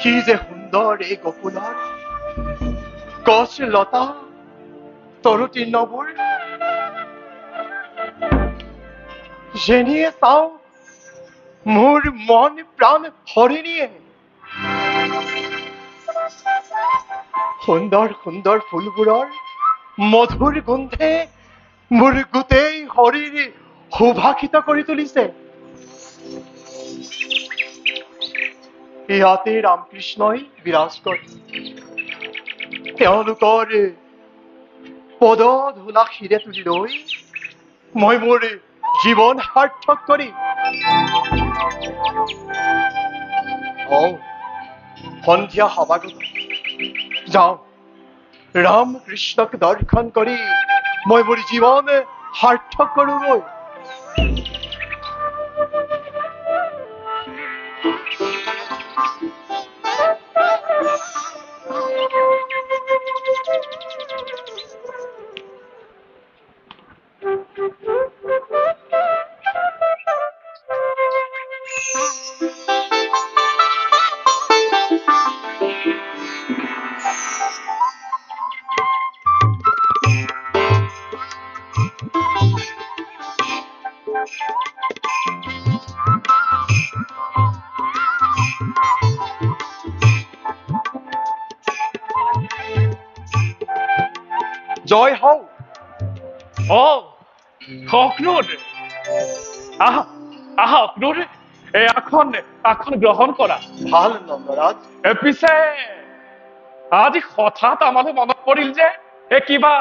কি যে সুন্দৰ এই গকুলৰ গছ লতা তৰুতৃণবোৰ যেনিয়ে চাওঁ মোৰ মন প্ৰাণ ভৰি নিয়ে। সুন্দৰ সুন্দৰ ফুলবোৰৰ মধুৰ গোন্ধে মোৰ গোটেই শৰীৰ সুভাষিত কৰি তুলিছে। ইয়াতে ৰামকৃষ্ণই বিৰাজ কৰে। তেওঁলোকৰ পদ ধূলা শিৰে তুলি লৈ মই মোৰ জীৱন সাৰ্থক কৰি সন্ধিয়া সমাগত যাওঁ ৰামকৃষ্ণক দৰ্শন কৰি মই মোৰ জীৱন সাৰ্থক কৰোঁগৈ। জয় হও। অক্ৰুৰ, আহা আহা অক্ৰুৰ, এখন গ্ৰহণ কৰা। ভাল নন্দৰাজ। পিছে আজি হঠাৎ আমালৈ মনত পৰিল যে কিবা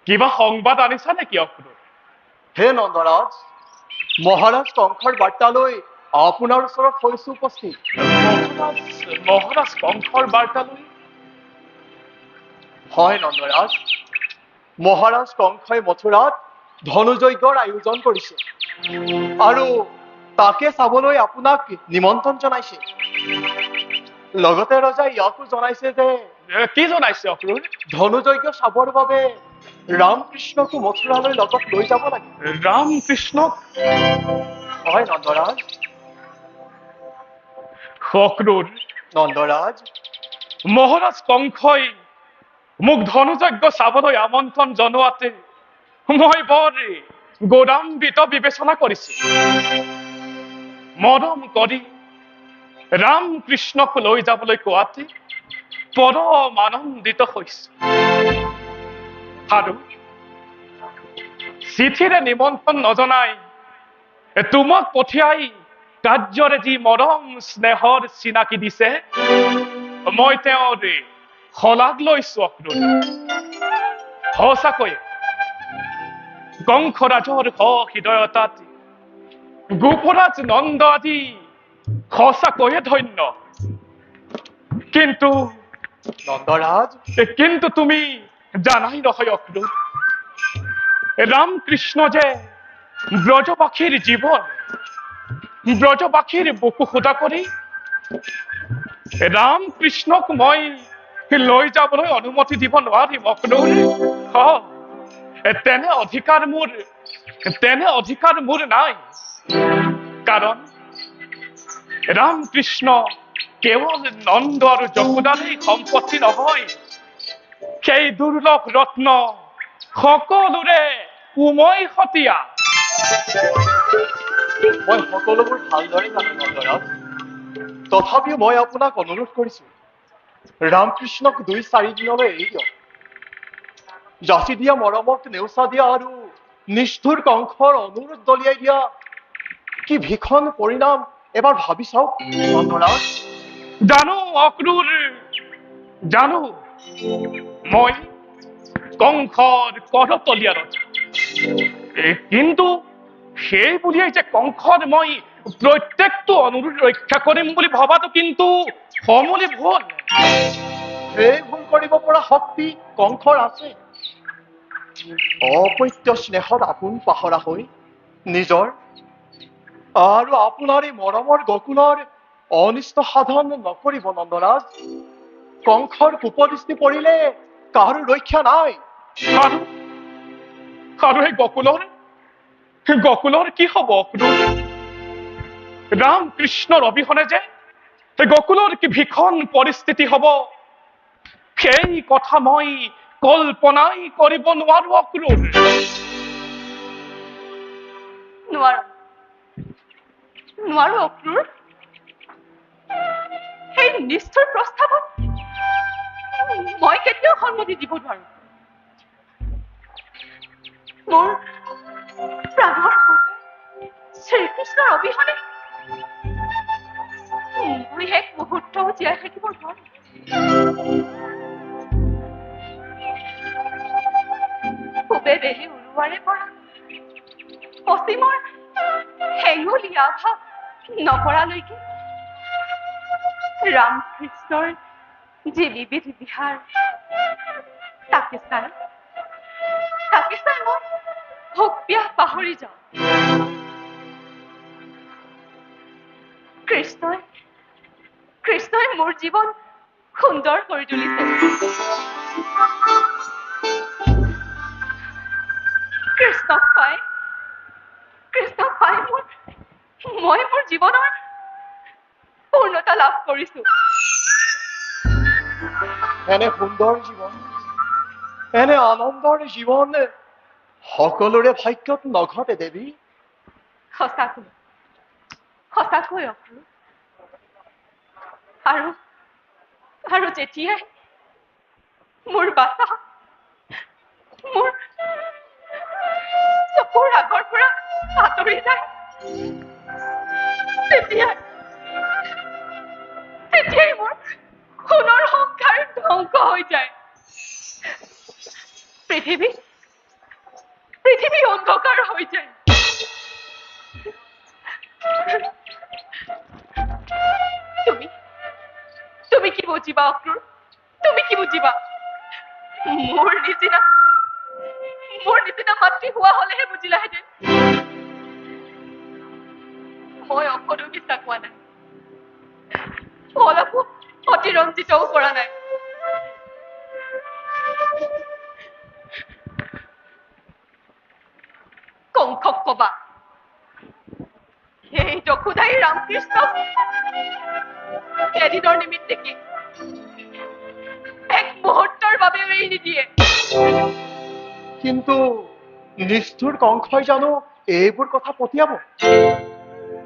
কিবা সংবাদ আনিছা নেকি অক্ৰুৰ? হে নন্দৰাজ, মহাৰাজ কংসৰ বাৰ্তালৈ আপোনাৰ ওচৰত হৈছো উপস্থিত। মহাৰাজ কংসৰ বাৰ্তালৈ? হয় নন্দৰাজ, মহাৰাজ কংসই মথুৰাত ধনুযজ্ঞৰ আয়োজন কৰিছে আৰু তাকে চাবলৈ আপোনাক নিমন্ত্ৰণ জনাইছে। লগতে ৰজাই ইয়াকো জনাইছে যে কি জনাইছে অক্ৰুৰ? ধনুযজ্ঞ চাবৰ বাবে ৰামকৃষ্ণকো মথুৰালৈ লগত লৈ যাব লাগে। ৰামকৃষ্ণক? হয় নন্দৰাজ। অক্ৰুৰ, নন্দৰাজ, মহাৰাজ কংসই মোক ধনুযজ্ঞ চাবলৈ আমন্ত্ৰণ জনোৱাতে মই বৰ গৌৰৱান্বিত বিবেচনা কৰিছো। মৰম কৰি ৰামকৃষ্ণক লৈ যাবলৈ কোৱাতে পৰম আনন্দিত হৈছো। আৰু চিঠিৰে নিমন্ত্ৰণ নজনাই তোমাক পঠিয়াই কাৰ্যৰে যি মৰম স্নেহৰ চিনাকি দিছে মই তেওঁৰ শলাগ লৈছো অক্ৰুৰ। সঁচাকৈয়ে কংসৰাজৰ হৃদয়তাত গোপৰাজ নন্দ আদি সঁচাকৈয়ে ধন্য। কিন্তু নন্দৰাজ, কিন্তু তুমি জানাই নহয় অক্ৰুৰ, ৰামকৃষ্ণ যে ব্ৰজবাসীৰ জীবন, ব্ৰজবাসীৰ বুকু ফুটা কৰি ৰামকৃষ্ণক মই লৈ যাবলৈ অনুমতি দিব নোৱাৰিম অক্ৰুৰ। তেনে অধিকাৰ মোৰ নাই। কাৰণ ৰামকৃষ্ণ কেৱল নন্দ আৰু যশোদাৰেই সম্পত্তি নহয়, সেই দুৰ্লভ ৰত্ন সকলোৰে উমৈহতীয়া। মই সকলোবোৰ ভালদৰে জানো নন্দৰাজ। তথাপিও মই আপোনাক অনুৰোধ কৰিছো, ৰামকৃষ্ণক 2-4 দিনলৈ এৰি দিয়ক। যাচি দিয়া মৰমক নেওচা দিয়া আৰু নিষ্ঠুৰ কংসৰ অনুৰোধ দলিয়াই দিয়া কি ভীষণ পৰিণাম এবাৰ ভাবি চাওক নন্দৰাজ। জানো অক্ৰুৰ, জানো মই কংসৰ কৰতলীয়া ৰজা। কিন্তু সেই বুলিয়েই যে কংসৰ মই প্ৰত্যেকটো অনুৰোধ ৰক্ষা কৰিম বুলি ভবাটো কিন্তু সমূলি ভুল। সেই ভুল কৰিব পৰা শক্তি কংসৰ আছে। অপত্য স্নেহত আপোন পাহৰা হৈ নিজৰ আৰু আপোনাৰ এই মৰমৰ গকুলৰ অনিষ্ট সাধন নকৰিব নন্দৰাজ। কংসৰ কুপদৃষ্টি পৰিলে কাৰো ৰক্ষা নাই। আৰু এই গকুলৰ কি হব অক্ৰুৰ? ৰামকৃষ্ণৰ অবিহনে যে গকুলৰ কি ভীষণ পৰিস্থিতি হব, সেই কথা মই কল্পনাই কৰিব নোৱাৰো অক্ৰূৰ। নোৱাৰো অক্ৰূৰ। সেই নিষ্ঠুৰ প্ৰস্তাৱত মই কেতিয়াও সন্মতি দিব নোৱাৰো। মোৰ প্ৰাণৰ শ্ৰীকৃষ্ণৰ অবিহনে মই এক মুহূৰ্তও জীয়াই থাকিব নোৱাৰো। পূবে বেলি ওলোৱাৰে পৰা পশ্চিমৰ হেঙুলি আভা নপৰালৈকে ৰামকৃষ্ণৰ যি বিবিধ বিহাৰ, তাকে চাই মই ভোক পিয়াহ পাহৰি যাওঁ। কৃষ্ণই মোৰ জীৱন সুন্দৰ কৰি তুলিছে। কৃষ্ণক পাই মই মোৰ জীৱনৰ পূৰ্ণতা লাভ কৰিছো। এনে সুন্দৰ জীৱন, এনে আনন্দৰ জীৱন সকলোৰে ভাগ্যত নঘটে দেৱী। সঁচাকৈ অক্ৰূৰ। আৰু যেতিয়াই মোৰ বাচা মোৰ চকুৰ আগৰ পৰা আঁতৰি যায়, তেতিয়াই মোৰ সোণৰ সংসাৰ ধ্বংস হৈ যায়। পৃথিৱী অন্ধকাৰ হৈ যায়। তুমি কি বুজিবা অক্ৰূৰ? তুমি কি বুজিবা? মোৰ নিচিনা মাতৃ হোৱা হলেহে বুজিলাহেঁতেন। মই অকণো বিশ্বাস হোৱা নাই, অলপো অতিৰঞ্জিতও কৰা নাই। কংসক কবা, সেই যশোদাই ৰামকৃষ্ণক এদিনৰ নিমিত্তে কি এক মুহূৰ্তৰ বাবে এৰি নিদিয়ে। কিন্তু নিষ্ঠুৰ কংসই জানো এইবোৰ কথা পঠিয়াব?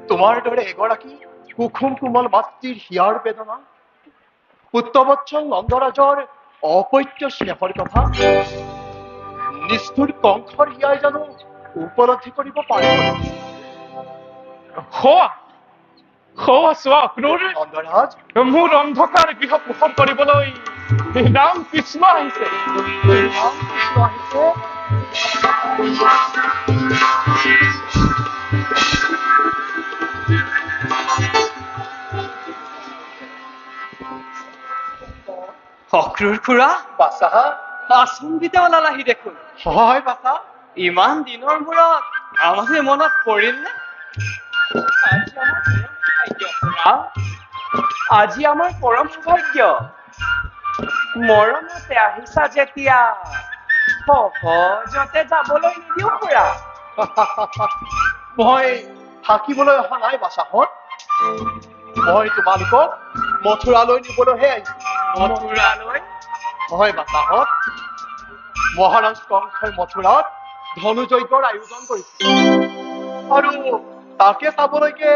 তোমাৰ দৰে এগৰাকী কুসুম কোমল মাতৃৰ হিয়াৰ বেদনা, পুত্ৰবৎসল নন্দৰাজৰ অপৈত্য স্নেহৰ কথা নিষ্ঠুৰ কংসৰ হিয়াই জানো উপলব্ধি কৰিব পাৰিব? চোৱা অক্ৰূৰ, নন্দৰাজ, মোৰ অন্ধকাৰ গৃহ পোষণ কৰিবলৈ ৰামকৃষ্ণ আহিছে। অক্ৰূৰ খুৰা, বাচা। আচম্বিতে ওলালাহি দেখোন। হয় বাচা। ইমান দিনৰ মূৰত আমালৈ মনত পৰিল নে? আজি আমাৰ পৰম সৌভাগ্য। মৰমতে আহিছা যেতিয়া সহজতে যাবলৈ নিদিও খুৰা। মই থাকিবলৈ অহা নাই বাচাহঁত। মই তোমালোকক মথুৰালৈ নিবলৈহে আহিছো। মথুৰালৈ? হয় বাচাহঁত, মহাৰাজ কংসই মথুৰাত ধনুযজ্ঞৰ আয়োজন কৰিছে আৰু তাকে চাবলৈকে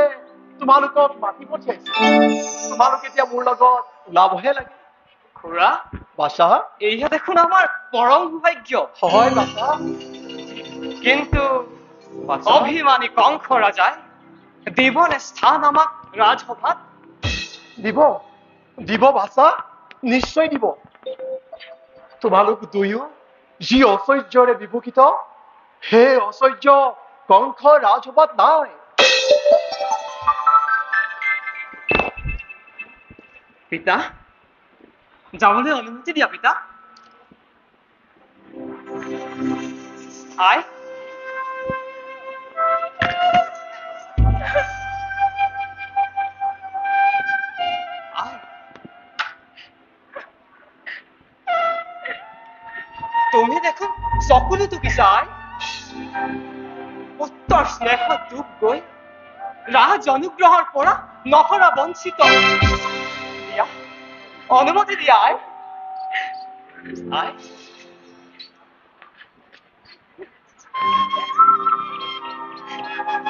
তোমালোকক মাতি পঠিয়াইছে। তোমালোক এতিয়া মোৰ লগত ওলাবহে লাগে। খুৰা, বাচা, এইয়া দেখোন আমাৰ পৰম সৌভাগ্য। হয় বাচা। কিন্তু অভিমানী কংস ৰাজাই দিবনে স্থান আমাক ৰাজসভাত? দিব বাচা, নিশ্চয় দিব। তোমালোক দুয়ো যি ঐশ্বৰ্যৰে বিভূষিত, সেই ঐশ্বৰ্য কংস ৰাজসভাত নাই। পিতা, যাবলৈ অনুমতি দিয়া পিতা। আই, তুমি দেখোন চকুলো টুকিছা আই। পুত্ৰৰ স্নেহত ডুব গৈ ৰাজ অনুগ্ৰহৰ পৰা নকৰা বঞ্চিত দিয়া অনুমতি দিয়া আই আই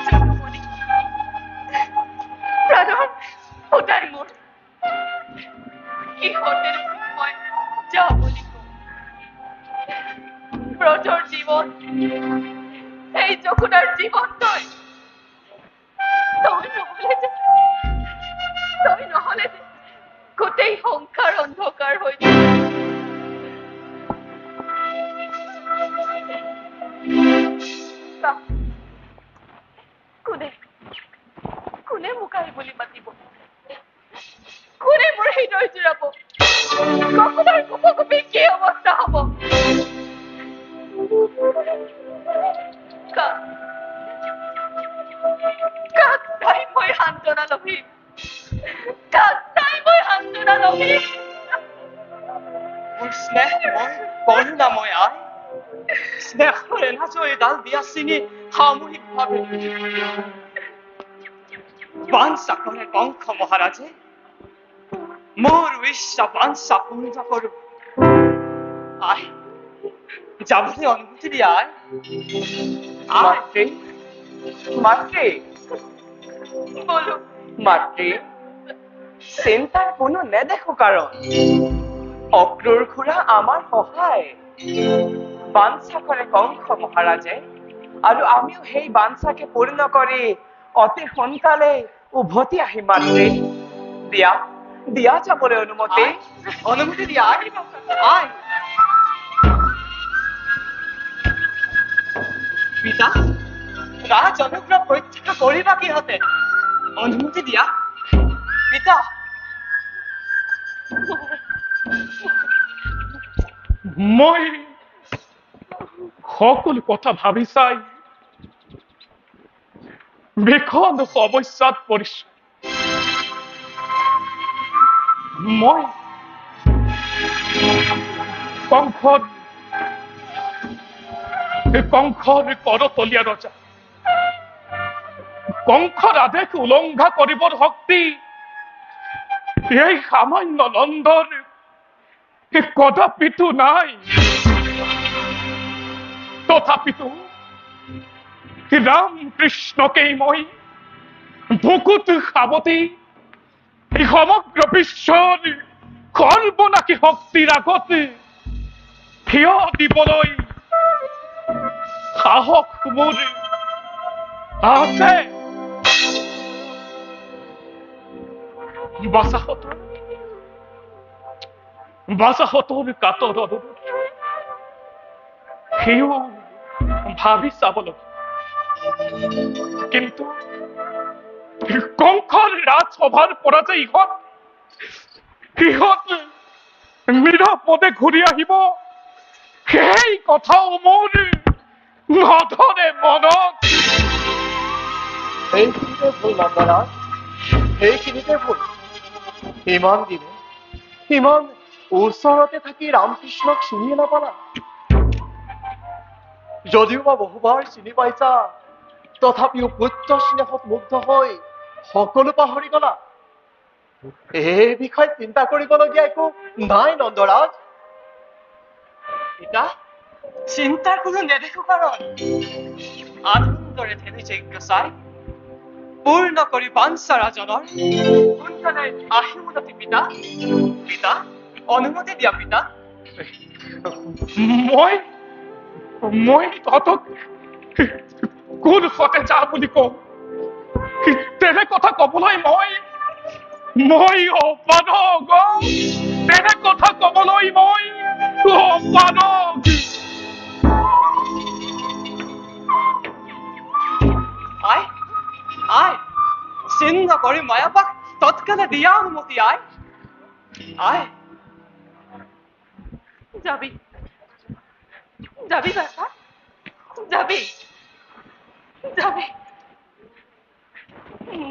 জনমণি, প্ৰাণৰ সদায় মোৰ কিহতে মই যা বুলি কওঁ। ব্ৰজৰ জীৱন এই যমুনাৰ জীৱন তই নহলে যে গোটেই সংসাৰ অন্ধকাৰ হৈ যায়। কোনে কোনে মোক আহি বুলি মাতিব? কোনে মোৰ হৃদয় জুৰাব? ককুলৰ কুপকুপি কি অৱস্থা হব? কাক চাই মই সান্তনা লভিম? কাক চাই মই সান্তনা লভিম? মোৰ স্নেহময় কৰুণাময় আই স্নেহৰ এনাজৰ এডাল দিয়া ছিঙি সামূহিকভাৱে বাঞ্ছা কৰে কংস মহাৰাজে মোৰ ইচ্ছা বাঞ্ছা পূৰ্ণ কৰো আই যাবলৈ অনুমতি দিয়া আই মাতৃ মাতৃ বলো মাতৃ চিন্তাৰ কোনো নেদেখো কাৰণ অক্ৰূৰ খুৰা আমাৰ সহায় বাঞ্ছা কৰে কংস মহাৰাজে আৰু আমিও সেই বাঞ্ছাকে পূৰ্ণ কৰি অতি সোনকালে উভতি আহিম মাতৃ দিয়া দিয়া যাবলৈ অনুমতি অনুমতি দিয়া আই আই পিতা ৰাজ অনুগ্ৰহ প্ৰত্যাখ্যান কৰিবা কিহতে অনুমতি দিয়া পিতা মই সকলো কথা ভাবি চাই ভীষণ সমস্যাত পৰিছো। মই কংসৰ কৰতলীয়া ৰজা কংসৰ আদেশ উলংঘা কৰিবৰ শক্তি এই সামান্য নন্দৰ কদাপিতো নাই। তথাপিতো ৰাম কৃষ্ণকেই মই বুকুত সাৱটি এই সমগ্ৰ বিশ্বৰ সৰ্বনাশী শক্তিৰ আগত থিয় দিবলৈ সাহস মোৰ আছে। বাচাহতৰ কাতৰ সিও ভাবি চাবলগীয়া কিন্তু কংসৰ ৰাজসভাৰ পৰা যে ইহঁত নিৰাপদে ঘূৰি আহিব সেই কথাও মোৰ নধৰে মনত। সেইখিনিতে ভুল নন্দৰাজ, সেইখিনিতে ভুল। ইমান দিনে ইমান ওচৰতে থাকি ৰামকৃষ্ণক চিনিয়ে নাপালা। যদিও বা বহুবাৰ চিনি পাইছা তথাপিও পুত্ৰ স্নেহত মুগ্ধ হৈ সকলো পাহৰি গলা। এই বিষয়ে চিন্তা কৰিবলগীয়া একো নাই নন্দৰাজ। পিতা চিন্তাৰ কোনো নেদেখো কাৰণ আনন্দৰে ঠেলি যজ্ঞ চাই পূৰ্ণ কৰি বাঞ্ছা ৰাজনৰ সোনকালে আহিমুলতি পিতা পিতা অনুমতি দিয়া পিতা মই তহঁতক কোন হতে যা বুলি কওঁ তেনে কথা কবলৈ মই অপাৰগ। তেনে কথা কবলৈ মই অপাৰগ। আই আই চিহ্ন কৰি মায়াপাক তৎকালে দিয়া অনুমতি আই আই যাবি যাবি বাছা যাবি যাবি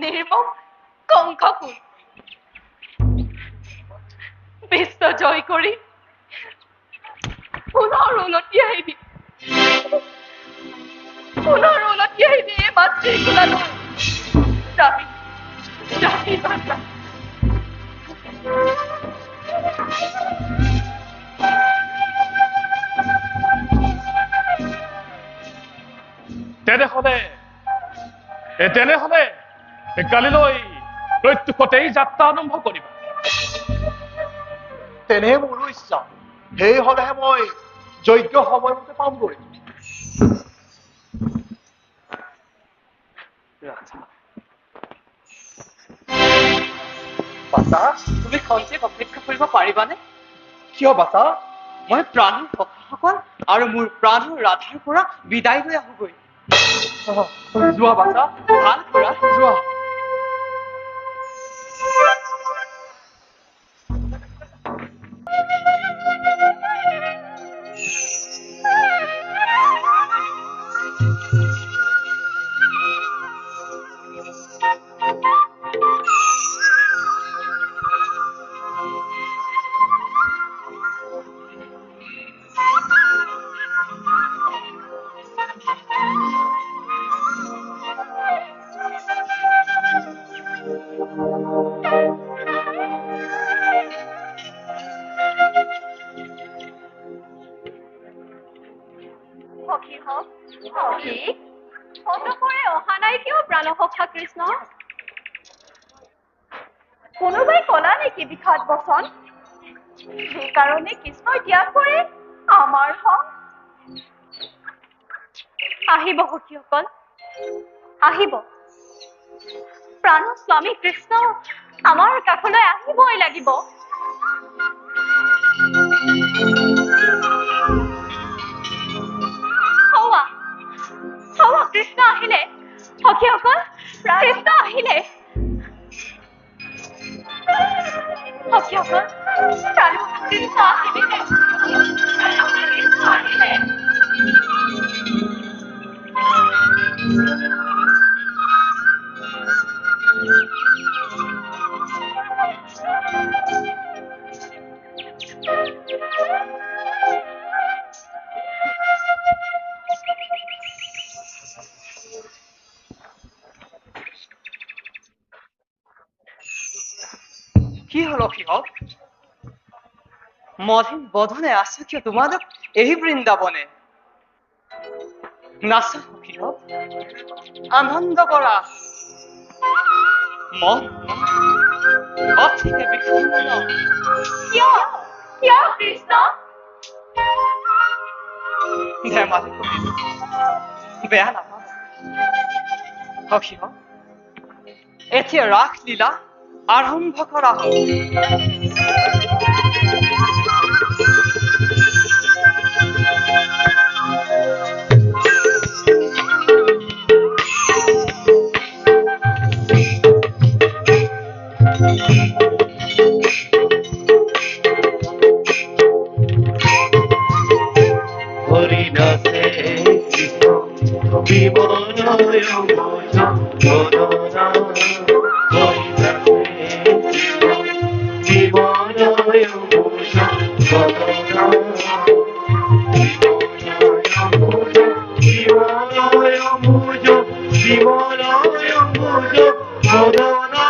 নিৰ্মম কংসকুল বিশ্ব জয় কৰি পুনৰ উলটি আহিবি এই মাতৃৰ কোলালৈ যাবি যাবি ভাষা তেনেহলে কালিলৈ প্ৰত্যুষতেই যাত্ৰা আৰম্ভ কৰিবা। তেনে মোৰো ইচ্ছা। সেই হলেহে মই যজ্ঞ সময়মতে পামগৈ। বাচা, তুমি খন্তেক অপেক্ষা কৰিব পাৰিবানে? কিয় বাচা? মই প্ৰাণৰ সখাসকল আৰু মোৰ প্ৰাণৰ ৰাধাৰ পৰা বিদায় লৈ আহোগৈ। যোৱা বাচা, ভাল খুৰা। যোৱা। সখী হওক সখী অতপৰে অহা নাই কিয় প্ৰাণসখা কৃষ্ণ? কোনোবাই কলা নেকি বিষাদ বচন? সেইকাৰণে কৃষ্ণই ত্যাগ কৰি আমাৰ হওঁ। আহিব সখীসকল, আহিব। প্ৰাণ স্বামী কৃষ্ণ আমাৰ কাষলৈ আহিবই লাগিব। কৃষ্ণ আহিলে, সখীসকল, কৃষ্ণ আহিলে। সখীসকল, কৃষ্ণ আহিলে। কৃষ্ণ আহিলে। কি হলো সিহঁত? মধুর বদনে আসা কিয় তোমালোক এই বৃন্দাবনে? নাচা সিহঁত, আনন্দ কৰা। মন অতিকে বিষণ্ণ। কিয় কৃষ্ণ? ধেমালি কৰিলো, বেয়া নাপাব। সখীহঁত, এতিয়া ৰাস লীলা আৰম্ভ কৰা হওক। হরিদাসে কৃষ্ণ বিমলয় ভোজন করোনা। হরিদাসে কৃষ্ণ বিমলয় ভোজন করোনা। বিমলয় ভোজন, বিমলয় ভোজন করোনা।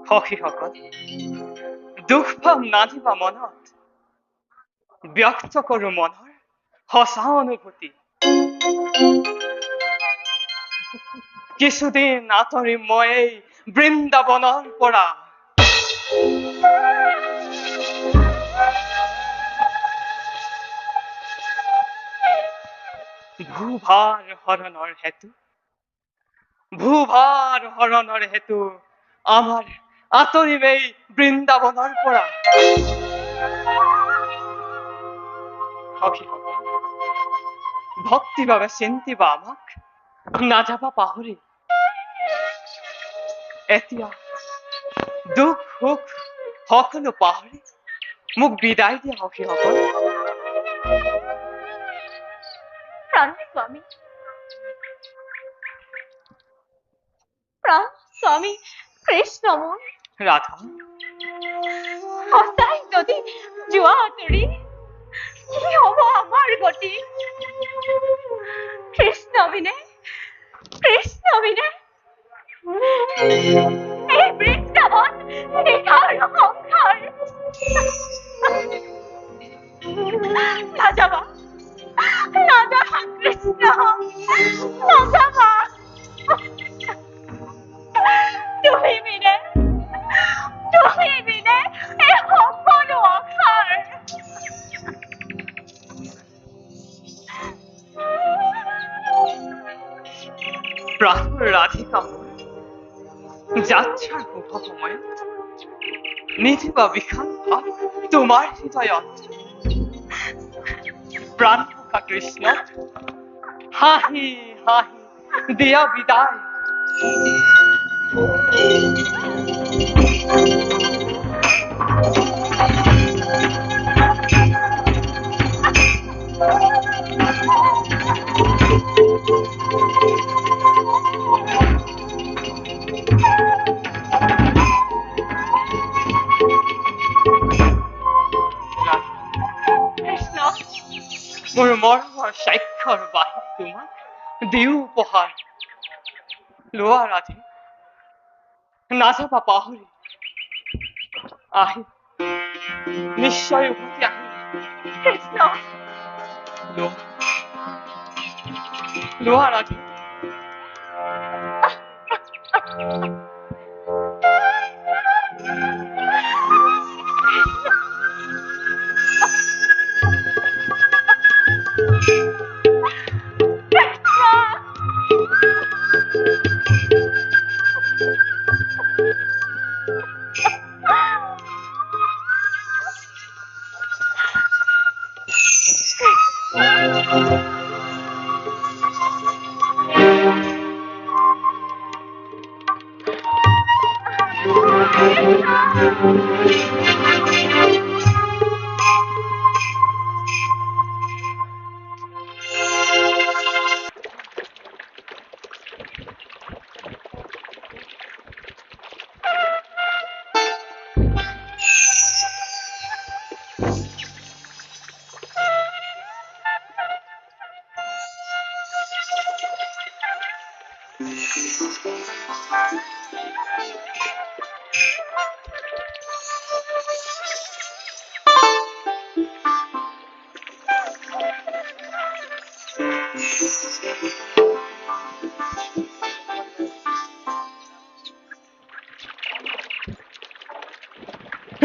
সখীসকল, দুখ পাম নাদিবা মনত, ব্যক্ত কৰো মনৰ সঁচা অনুভূতি। কিছুদিন আঁতৰি মই এই বৃন্দাবনৰ পৰা ভূভাৰ হৰণৰ হেতু আমাৰ আঁতৰিম এই বৃন্দাবনৰ পৰা। সখীসকল, ভক্তি ভাৱে চিন্তিবা আমাক, নাযাবা পাহৰি। এতিয়া দুখ সুখ সকলো পাহৰি মোক বিদায় দিয়া সখীসকল। প্ৰাণ স্বামী কৃষ্ণ মোৰ, ৰাধা, সঁচাই যদি যোৱা আঁতৰি কি হব আমাৰ গতি? কৃষ্ণ বিনে এই বৃন্দাবন নিধাৰ সংসাৰ। নাযাবা কৃষ্ণ, নাযাবা। তুমি বিনে এই সকলো অসাৰ। প্ৰাণৰ ৰাধিকা মোৰ, যাত্ৰাৰ শুভ সময়ত নিদিবা বিষাদ ভাৱ তোমাৰ হৃদয়ত। প্ৰাণ থকা কৃষ্ণ হাঁহি দিয়া বিদায়। কৃষ্ণ, মোৰ মৰমৰ স্বাক্ষৰ বাহি তোমাক দিও উপহাৰ। লোৱা ৰাধে, নাযাবা পাহৰি। আহি নিশ্চয় উভতি আহি। কৃষ্ণ, লোৱা ৰাধে।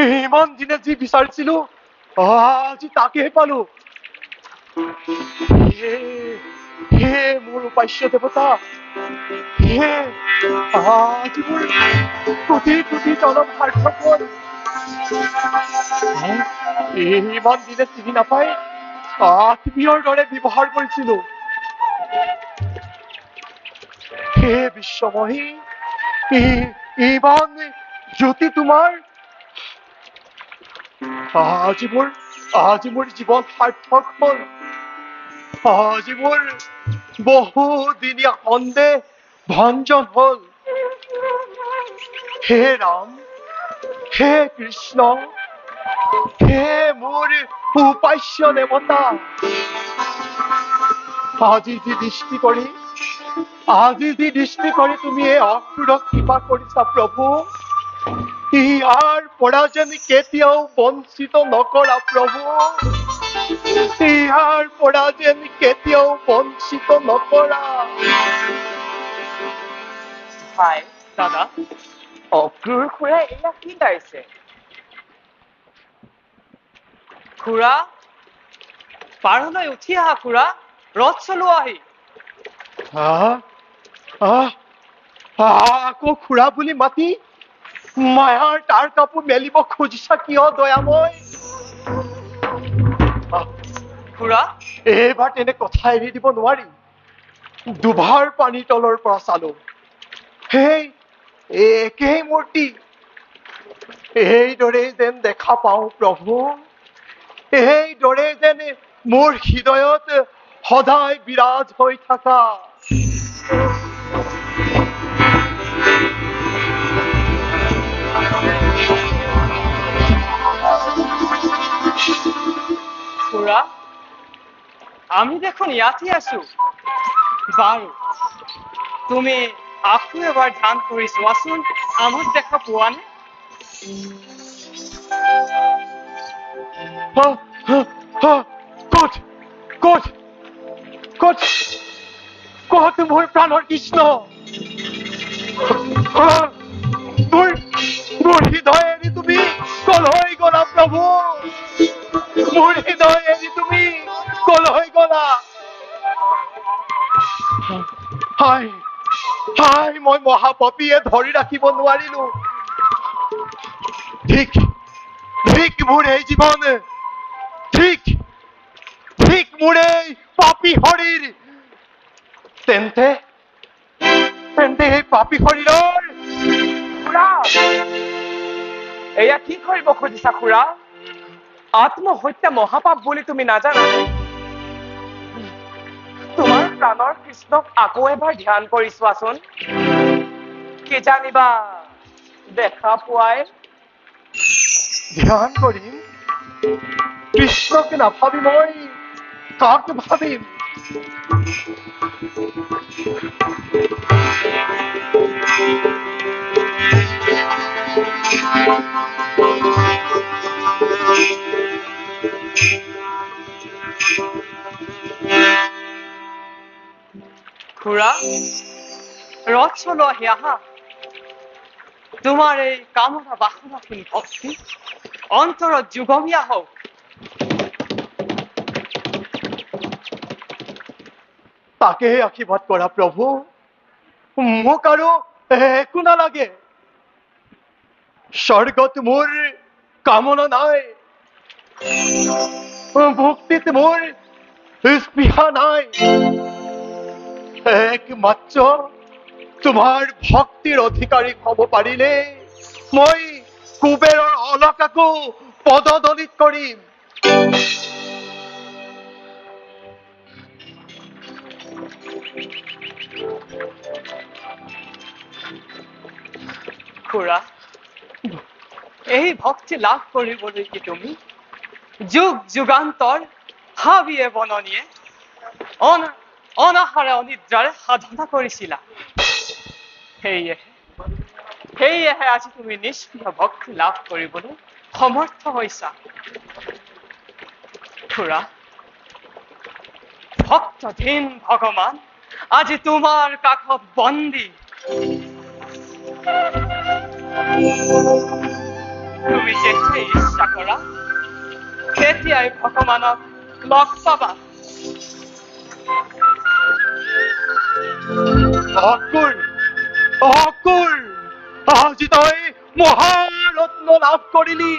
ইমান দিনে যি বিচাৰিছিলো আজি তাকেহে পালো। হে হে মোৰ উপাস্য দেৱতা, হে আজি মোৰ কোটি কোটি জনম সাৰ্থক হ'ল। ইমান দিনে চিনি নাপাই আত্মীয়ৰ দৰে ব্যৱহাৰ কৰিছিলো। হে বিশ্বমহী, ইমান জ্যোতি তোমাৰ, আজি মোৰ জীৱন সাৰ্থক হ'ল। আজি মোৰ বহুদিনীয়া সন্দেহ ভঞ্জন হ'ল। হে ৰাম, হে কৃষ্ণ, হে মোৰ উপাস্য দেৱতা, আজি যি দৃষ্টি কৰি তুমি এই অসুৰক কৃপা কৰিছা প্ৰভু, ইয়াৰ পৰা যেন কেতিয়াও বঞ্চিত নকৰা প্ৰভু, ইয়াৰ পৰা যেন কেতিয়াও বঞ্চিত নকৰা। ভাই, দাদা, অক্ৰূৰ খুৰা এয়া কি গাইছে? খুৰা, পাৰলৈ উঠি আহা খুৰা, ৰথ চলোৱাহি। আকৌ খুৰা বুলি মাতি মায়াৰ তাৰ কাপোৰ মেলিব খুজিছা কিয় দয়াময়? খুৰা, এইবাৰ তেনে কথা এৰি দিব নোৱাৰি। দুবাৰ পানীৰ তলৰ পৰা চালো, সেই একেই মূৰ্তি, এইদৰে যেন দেখা পাওঁ প্ৰভু, এইদৰে যেন মোৰ হৃদয়ত সদায় বিৰাজ হৈ থাকা। খুৰা, আমি দেখোন ইয়াতে আছো। বাৰু, তুমি আকৌ এবাৰ ধ্যান কৰি চোৱাচোন, আমাক দেখা পোৱা নে? ক'ত মোৰ প্ৰাণৰ কৃষ্ণ? মোৰ হৃদয় এৰি তুমি কলৈ গলা প্ৰভু? মোৰ হৃদয় এৰি তুমি কলৈ গলা? হাই মই মহাপাপীয়ে ধৰি ৰাখিব নোৱাৰিলো। ঠিক মোৰ এই জীৱন, ঠিক মোৰ এই পাপী শৰীৰ। তেন্তে এই পাপী শৰীৰৰ খুৰা, এয়া কি কৰিব খুজিছা খুৰা? আত্মহত্যা মহাপাপ বুলি তুমি নাজানানে? তোমাৰ প্ৰাণৰ কৃষ্ণক আকৌ এবাৰ ধ্যান কৰি চোৱাচোন, কি জানিবা দেখা পোৱাই। ধ্যান কৰিম? কৃষ্ণকে নাভাবি মই কাক ভাবিম? খুৰা, ৰথ চলোৱাহি আহা। তোমাৰ এই কামনা বাসনাখিনি ভক্তি অন্তৰত যুগমীয়া হওক। তাকেহে আশীৰ্বাদ কৰা প্ৰভু, মোক আৰু একো নালাগে। স্বৰ্গত মোৰ কামনা নাই, ভক্তিত মোৰ স্পৃহা নাই। একমাত্ৰ তোমাৰ ভক্তিৰ অধিকাৰী হ'ব পাৰিলে মই কুবেৰৰ অলকাকো পদদলিত কৰিম। খুৰা, এই ভক্তি লাভ কৰিবলৈ কি তুমি যুগ যুগান্তৰ হাবিয়ে বননিয়ে অনাহাৰে অনিদ্ৰাৰে সাধনা কৰিছিলা। সেয়েহে আজি তুমি নিষ্প্ৰিয় ভক্তি লাভ কৰিবলৈ সমৰ্থ হৈছা। খুৰা, ভক্তধীন ভগৱান আজি তোমাৰ কাষত বন্দী। তুমি যেতিয়াই ইচ্ছা কৰা তেতিয়াই ভগৱানক লগ পাবা। অকুল অকুল আজি তই মহাৰত্ন লাভ কৰিলি।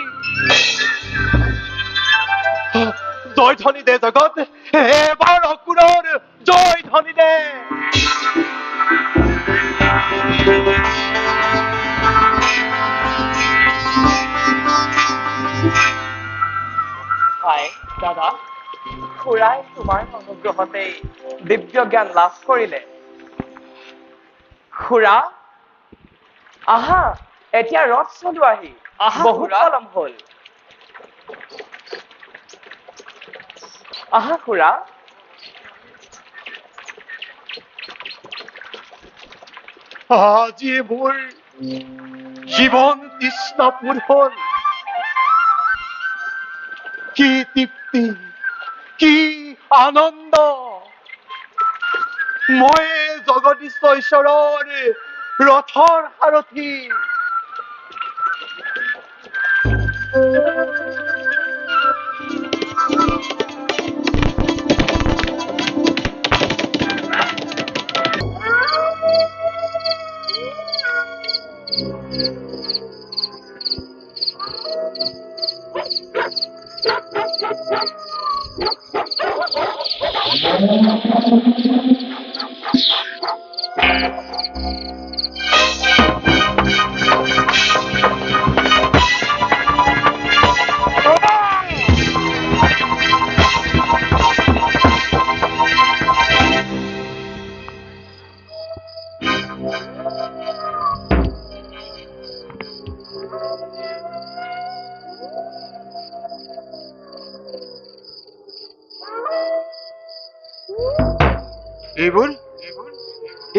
জয় ধ্বনি দে জগত, এবাৰ অকুলৰ জয় ধ্বনি দে। হাই দাদা, খুৰাই তোমাৰ অনুগ্ৰহতেই দিব্য জ্ঞান লাভ কৰিলে। খুৰা আহা, এতিয়া ৰথ চলোৱাহি। বহু পলম হ'ল। আহা খুৰা। আজি মোৰ জীৱন তৃষ্ণাপুৰ হ'ল। কি তৃপ্তি, কি আনন্দ। মই জগদীশ ঈশ্বৰৰ ৰথৰ সাৰথি।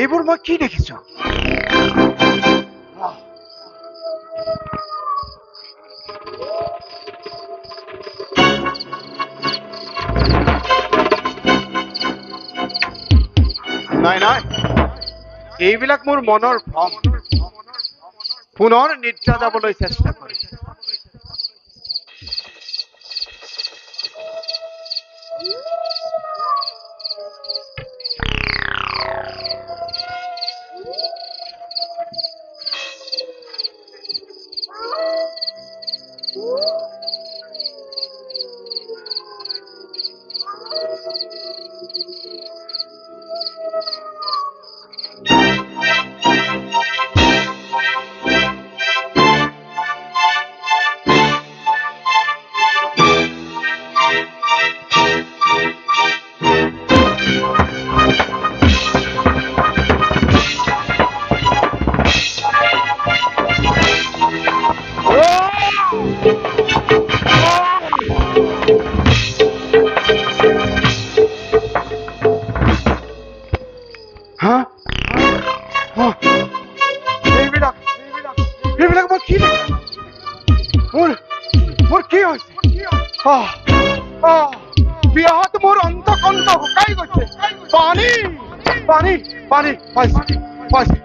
এইবোৰ মই কি দেখিছো? নাই নাই, এইবিলাক মোৰ মনৰ ভ্ৰম। পুনৰ নিদ্ৰা যাবলৈ চেষ্টা কৰিছে। এইবিলাক মই কি মোৰ কি হৈছে? বিয়াহত মোৰ অন্তকণ্ঠ শুকাই গৈছে। পানী পানী পানী পাইছে পাইছে।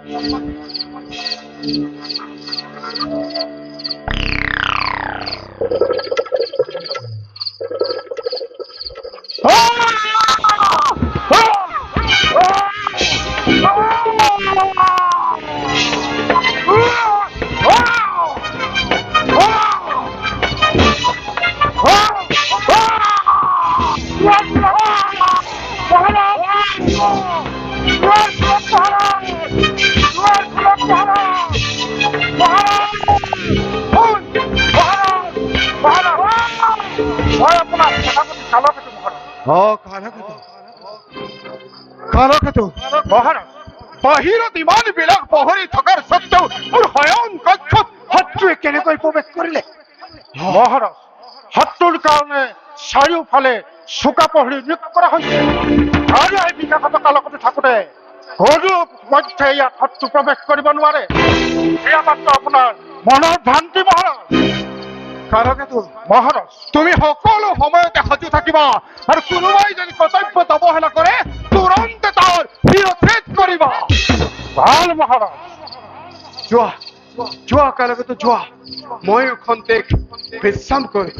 বাহিৰত ইমান বিলাক পহৰি থকাৰ স্বত্বেও মোৰ শয়ন কক্ষত শত্ৰুৱে কেনেকৈ প্ৰৱেশ কৰিলে? মহাৰাজ, শত্ৰুৰ কাৰণে চাৰিওফালে চোকা পহৰি নিয়োগ কৰা হৈছে আৰু এই বিকাশত কালকতে থাকোঁতে কোনো মধ্যে ইয়াত শত্ৰু প্ৰৱেশ কৰিব নোৱাৰে। এয়া মাত্ৰ আপোনাৰ মনৰ ভ্ৰান্তি মহাৰাজ। কাৰকেতু মহাৰাজ, তুমি সকলো সময়তে সাজু থাকিবা আৰু কোনোবাই যদি কৰ্তব্যত অৱহেলা কৰে তুৰন্তে তাৰ শিৰচ্ছেদ কৰিবা। ভাল মহাৰাজ, যোৱা যোৱা একেলগতে যোৱা ময়ো খন্তেক বিশ্ৰাম কৰিম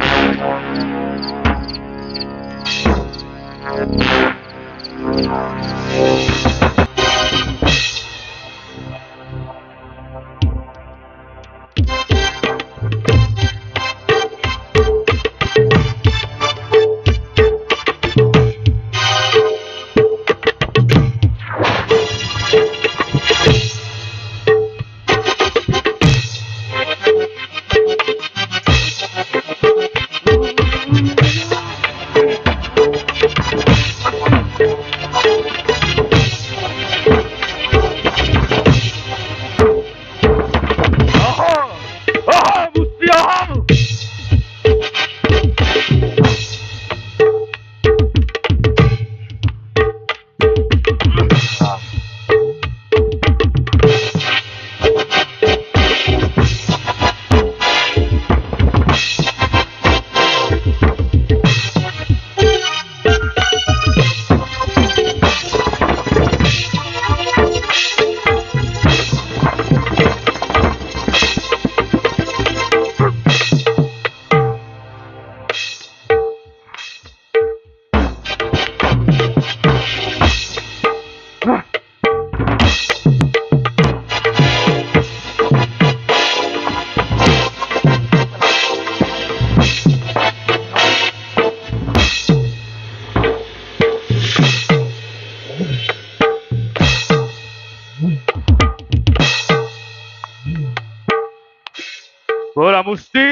বলা মুষ্টি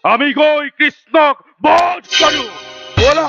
আমি গৈ কৃষ্ণক বধ কৰো বলা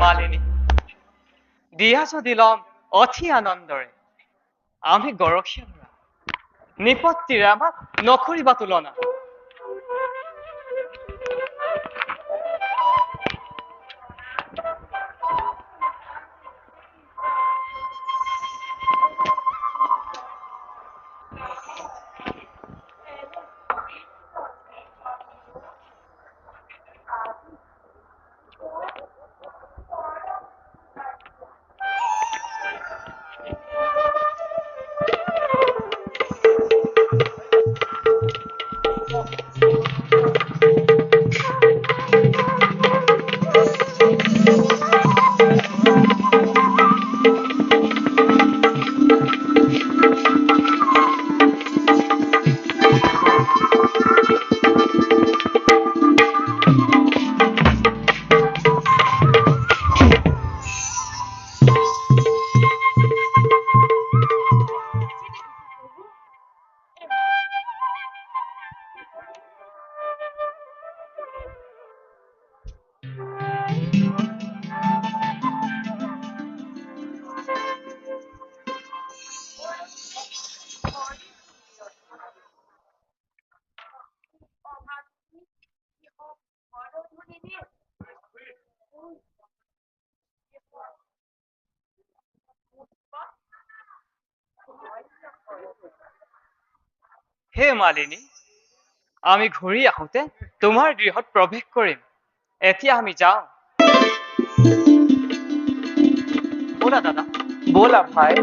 মালিনী দিয়াছ দিলম অতি আনন্দৰে আমি গৰখীয়া ল'ৰা নিপত্তিৰে আমাক নকৰিবা তুলনা হে মালিনী আমি ঘূৰি আহোঁতে তোমাৰ গৃহত প্ৰৱেশ কৰিম এতিয়া আমি যাওঁ ব'লা দাদা ব'লা ভাই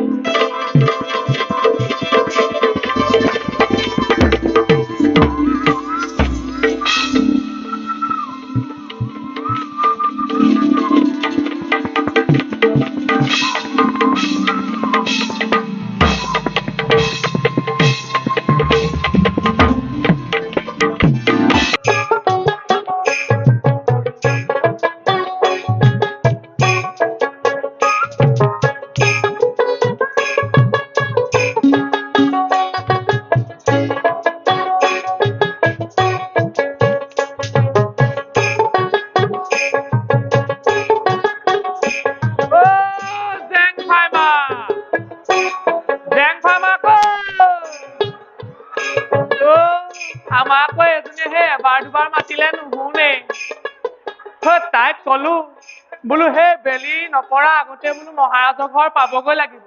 নপৰা আগতে বোলো মহাৰাজৰ ঘৰ পাবগৈ লাগিব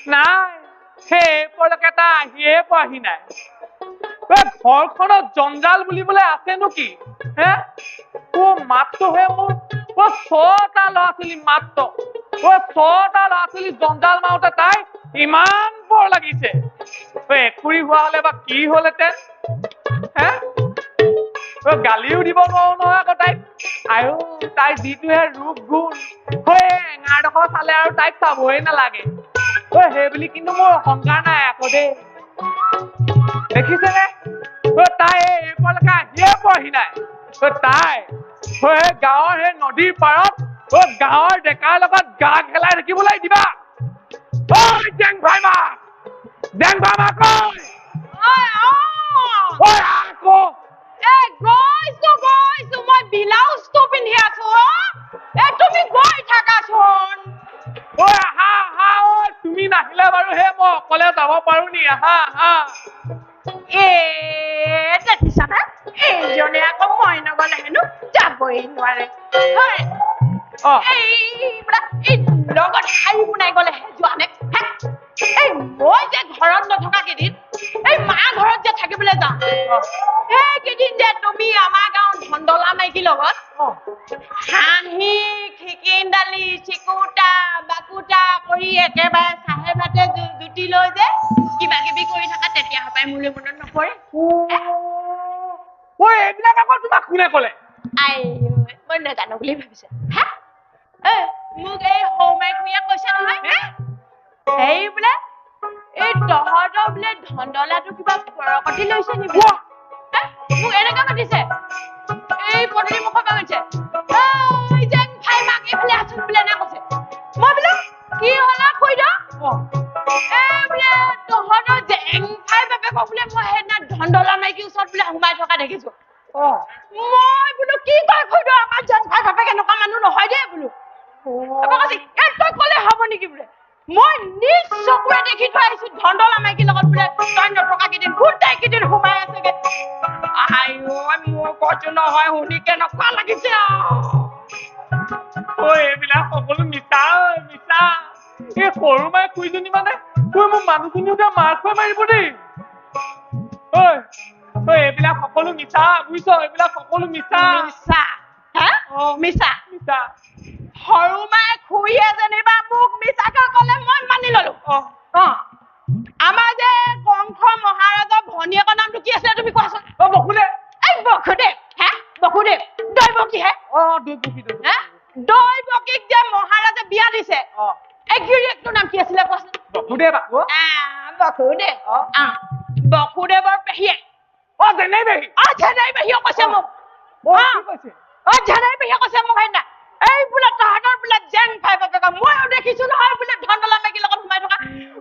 নাই সেই পলকেটা আহিয়ে পোৱাহি নাই ঘৰখনত জঞ্জাল বুলিবলৈ আছেনো কি হে মাত্ৰ হে মোৰ ছটা ল'ৰা ছোৱালী মাত্ৰ ছটা ল'ৰা ছোৱালী জঞ্জাল মাৰোতে তাই ইমান বৰ লাগিছে একুৰি হোৱা হলে বা কি হলহেঁতেন হে গালিও দিব নোৱাৰো নহয় আকৌ তাইক আৰু তাই যিটোহে ৰূপ গুণ এঙাৰডোখৰ চালে আৰু তাইক চাবই নালাগে সেই বুলি কিন্তু মোৰ অহংকাৰ নাই আকৌ দেই দেখিছেনে তাই এইফালকে আহিয়ে পোৱাহি নাই তাই গাঁৱৰ সেই নদীৰ পাৰত গাঁৱৰ ডেকাৰ লগত গা খেলাই থাকিবলৈ দিবা জেং ভাই মা আকৌ গৈছো মই ব্লাউজটো পিন্ধি আছো তুমি গৈ থাকাচোন তুমি নাহিলে বাৰু হে মই অকলে যাব পাৰো নি দেখিছানে এইজনে আকৌ মই নগলে হেনো যাবই নোৱাৰে লগত শাৰী বনাই গলেহে যোৱা নে মই যে ঘৰত নথকা কেইদিন মা ঘৰত যে থাকিবলৈ যাওঁ সেইকেইদিন যে তুমি আমাৰ গাঁৱৰ ধন্দলা মাইকীৰ লগত হাঁহি খিকিন দালি চিকুটা বাকুটা কৰি একেবাৰে চাহে ভাতে জুতি লৈ যে কিবা কিবি কৰি থকা তেতিয়া হপাই মোলৈ মনত নপৰে এইবিলাক আকৌ তোমাক কোনে কলে মই নাজানো বুলি ভাবিছে মোক এই সৌমাই খুৰীয়ে কৈছে নহয় এই বোলে এই তহঁতৰ বোলে ধন্দলাটো কিবা পৰকতি লৈছে নি মোক এনেকে মাতিছে এই পদূলি মুখৰ পৰা মাতিছে যেন ভাই মাক এইফালে আছোন বোলে এনে কৈছে মই বোলো কি হলা খুৰীদ বোলে তহঁতৰ জেং ভাই বাপেকক বোলে মই সেইদিনা ধন্দলা মাইকীৰ ওচৰত বোলে সোমাই থকা দেখিছো মই বোলো কি কয় খুৰীদ আমাৰ জেং ভাই বাপেক এনেকুৱা মানুহ নহয় দেই বোলো তই কলে হব নেকি বোলে মই নিজ চকুৰে দেখি থৈ আহিছো ধন্দলা মাইকীৰ লগত বোলে তই নথকা কেইদিন গোটেই কেইদিন সোমাই আছেগে মোৰ কৈছো নহয় শুনি কেনেকুৱা লাগিছে এইবিলাক সকলো মিছা মিছা এই সৰু মায়ে খুৰীজনী মানে মোৰ মানুহজনীও মাৰ খুৱাই মাৰিব দেই এইবিলাক সকলো মিছা বুজিছ এইবিলাক সকলো মিছা মিছা মিছা মিছা সৰু মায়ে খুৰীয়ে যেনিবা মোক মিছাকে কলে মই মানি ললো আমাৰ যে কংস মহাৰাজৰ ভনীয়েকৰ নামটো কি আছিলে তুমি কোৱাচোন বসুদেৱ বসুদেৱ বসুদেৱ দৈবকীহে দৈবকীক যে মহাৰাজে বিয়া দিছে এই গিৰিয়েকটোৰ নাম কি আছিলে কোৱাচোন বসুদেৱ বসুদেৱ বসুদেৱৰ পেহীয়ে জেনেই পেহী জেনেই পেহীয়ে কৈছে মোক জেনেই পেহীয়ে কৈছে মোক সেইদিনা এই বোলে তহঁতৰ বোলে জেং ভাই বাপেক ময়ো দেখিছো নহয় বোলে ধন্দলা মাইকীৰ লগত সোমাই থকা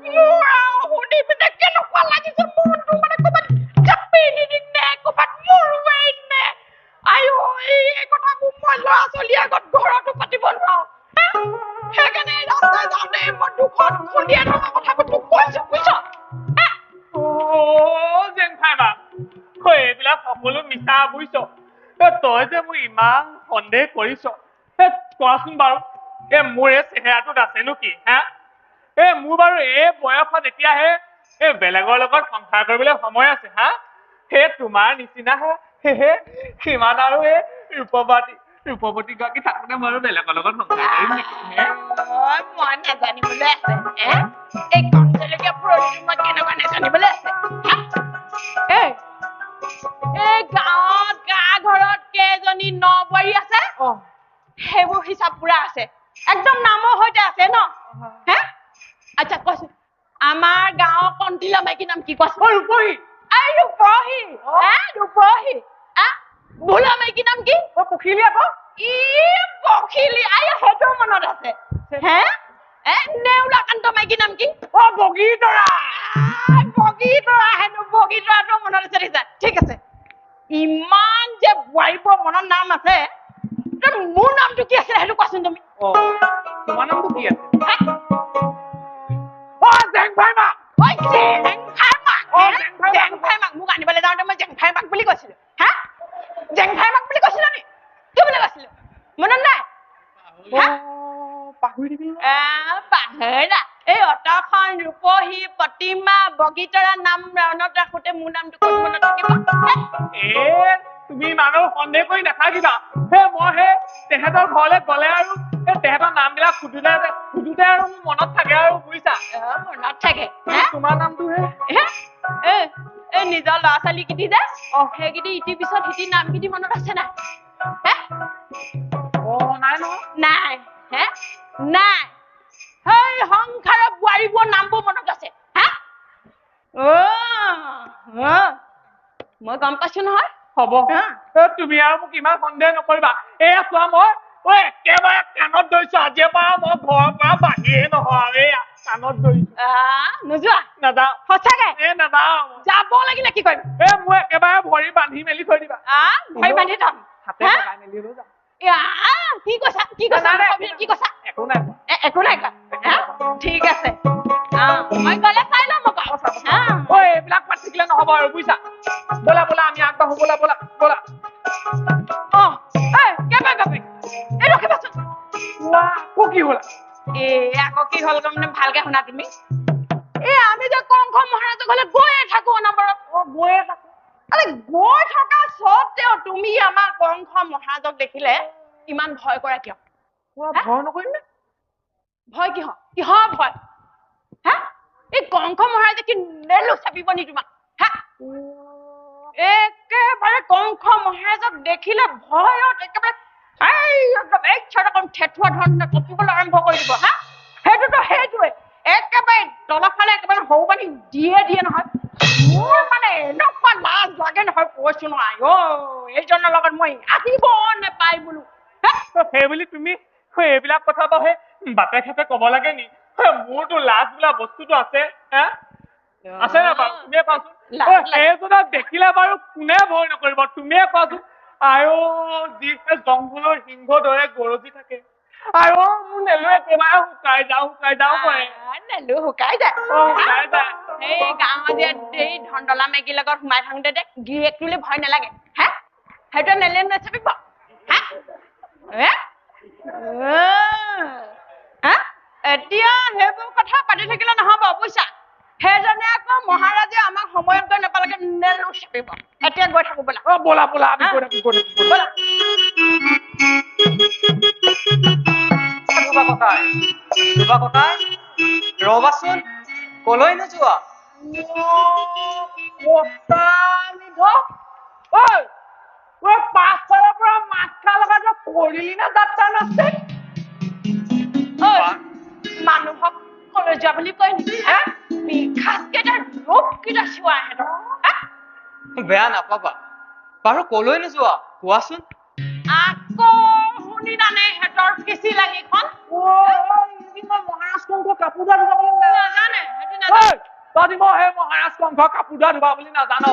মোৰ শুনি পিনে কেনেকুৱা লাগিছে মনটো মানে ক'ৰবাত জাপি নিদিনে ক'ৰবাত মৰুৱাই নে এই কথাবোৰ মই ল'ৰা ছোৱালীৰ আগত ঘৰতো পাতিব নোৱাৰো সেইকাৰণে ৰাস্তাই যাওঁতে মই দুখন খুন্দিয়াই থকা কথাবোৰ তোক কৈছো বুজিছ জেং ভাই মা এইবিলাক সকলো মিছা বুজিছ তই যে মোক ইমান সন্দেহ কৰিছ কোৱাচোন বাৰু মোৰ এই চেহেৰাটোত আছেনো কি মোৰ বাৰু এই বয়সত এতিয়াহে বেলেগৰ লগত সংসাৰ কৰিবলৈ সময় আছে সেই তোমাৰ নিচিনা সিমান আৰু এই ৰূপৱতী গৰাকী থাকোতে মই বেলেগৰ লগত সংসাৰ কৰিম নেকি মই নাজানিবলৈ আছে এই কমজলকীয়া ফুৰনিটো মই কেনেকুৱা নাজানিবলৈ আছে এই গাঁৱত গা ঘৰত কেইজনী নবোৱাৰী আছে সেইবোৰ হিচাপ পুৰা আছে একদম নামৰ সৈতে আছে ন আচ্ছা কৈছো আমাৰ গাঁৱৰ কণ্টিলা মাইকী নাম কি কোৱাচোন ৰূপহী ৰূপহী ভোলা মাইকী নাম কি পখিলী আকৌ পখিলী সেইটো মনত আছে নেউলাকান্ত মাইকী নাম কি বগীতৰা হেনো বগীতৰাটো মনত আছে দেখিছা ঠিক আছে ইমান যে বোৱাৰীবোৰৰ মনত নাম আছে মোৰ নামটো কি আছিলে সেইটো কোৱাচোন তুমি তোমাৰ নামটো কি আছে জেং ভাই মাক মোক আনিবলৈ যাওঁতে মই জেং ভাই মাক বুলি কৈছিলো জেং ভাই মাক বুলি কৈছিলো নি কি বুলি কৈছিলো মনত নাই পাহৰি সুদৰ্শন, ৰূপহী, প্ৰতিমা, বগীতৰা নাম মনত ৰাখোতে মোৰ নামটো ক'ত মনত থাকিব? তুমি মানুহ সন্দেহ কৰি নাথাকিবা মই তেহেঁতৰ ঘৰলৈ গ'লে আৰু তেহেঁতৰ নামবিলাক সুধোতে আৰু মোৰ মনত থাকে আৰু বুজিছা মনত থাকে তোমাৰ নামটো এই নিজৰ ল'ৰা ছোৱালী কিটি যে সেইকিটি ইটিৰ পিছত সিটি নামকিটি মনত আছে নাই নাই নহয় নাই নাই সেই সংসাৰৰ বোৱাৰীবোৰৰ নামবোৰ মনত আছে মই গম পাইছো নহয় হ'ব তুমি আৰু মোক ইমান সন্দেহ নকৰিবা এয়া চোৱা মই একেবাৰে কাণত ধৰিছো আজিৰ পৰা মই ঘৰৰ পৰা বাহিৰে নহয় এয়া কাণত ধৰিছো নোযোৱা নাযাওঁ সঁচাকে নাযাওঁ যাব লাগিলে কি কৰিম মই একেবাৰে ভৰি বান্ধি মেলি থৈ দিবা ভৰি বান্ধি থম হাতে লগাই মেলি লৈ যাম কি কৈছা কি কৈছা একো নাই একো নাই ঠিক আছে মই গ'লে চাই ল'ম এইবিলাক পাতি থাকিলে নহব আৰু বুজিছা ব'লা ব'লা আমি আগবাঢ়ো ব'লা ব'লা ব'লা ৰখিবাচোন আকৌ কি হ'ল আকৌ কি হ'ল মানে ভালকে শুনা তুমি আমি যে কংস মহাৰাজৰ ঘৰলৈ গৈয়ে থাকো অনবৰত গৈয়ে থাকো গৈ থকা স্বত্তেও তুমি আমাৰ কংস মহাৰাজক দেখিলে ইমান ভয় কৰা কিয় ভয় নকৰিম নে ভয় কিহৰ ভয় এই কংস মহাৰাজে কি নেলো চাপিব নি তোমাক একেবাৰে কংস মহাৰাজক দেখিলে ভয়ত একেবাৰে ঠেঠুৱা ধৰণে কঁপিবলৈ আৰম্ভ কৰি দিব সেইটোৱে একেবাৰে তলৰ ফালে একেবাৰে সৰু পানী দিয়ে নহয় মোৰ মানে এনেকুৱা লাজ লাগে নহয় কৈছো নহয় এইজনৰ লগত মই আহিব নেপাই বোলো সেই বুলি তুমি এইবিলাক কথা বাৰু বাটে ঘাটে ক'ব লাগে নি মোৰতো লাজ বোলা বস্তুটো আছে আছে নে বাৰু তুমিয়ে কোৱাচোন সেইজনক দেখিলে বাৰু কোনে ভয় নকৰিব তুমিয়ে কোৱাচোন যি জংঘলৰ সিংহ দৰে গৰজি থাকে মোৰ নেলু একেবাৰে শুকাই যাওঁ কৰে নেলু শুকাই যায় এই গাঁও মাজত এই ধন্দলা মেগীৰ লগত সোমাই থাকোতে দে গিৰিয়েকটোলে ভয় নালাগে সেইটো নেলে নাচাপিব এতিয়া সেইবোৰ কথা পাতি থাকিলে নহব বুজিছা সেইজনে আকৌ মহাৰাজে আমাক সময়ত গৈ নাপালেগে নেলু চাপিব এতিয়া গৈ থাকো ব'লা ব'লা ব'লা আমি গৈ থাকো ব'লা ধুবা ককাই ৰবাচোন কলৈ নোযোৱা পাছফালৰ পৰা মাছ খা লগা কৰিলি না যাত্ৰা নাছে মানুহক কলৈ যোৱা বুলি কয় নেকি বিখাস কেইটা ৰূপ কেইটা চোৱা বেয়া নাপাবা বাৰু কলৈ নোযোৱা কোৱাচোন আকৌ শুনিলানে হেঁতৰ ফিচি লাঙিখন মহাৰাজ কংস কাপোৰ ধোৱা ধুবা বুলি নাজানে তই সেই মহাৰাজ কংস কাপোৰ ধোৱা ধুবা বুলি নাজানো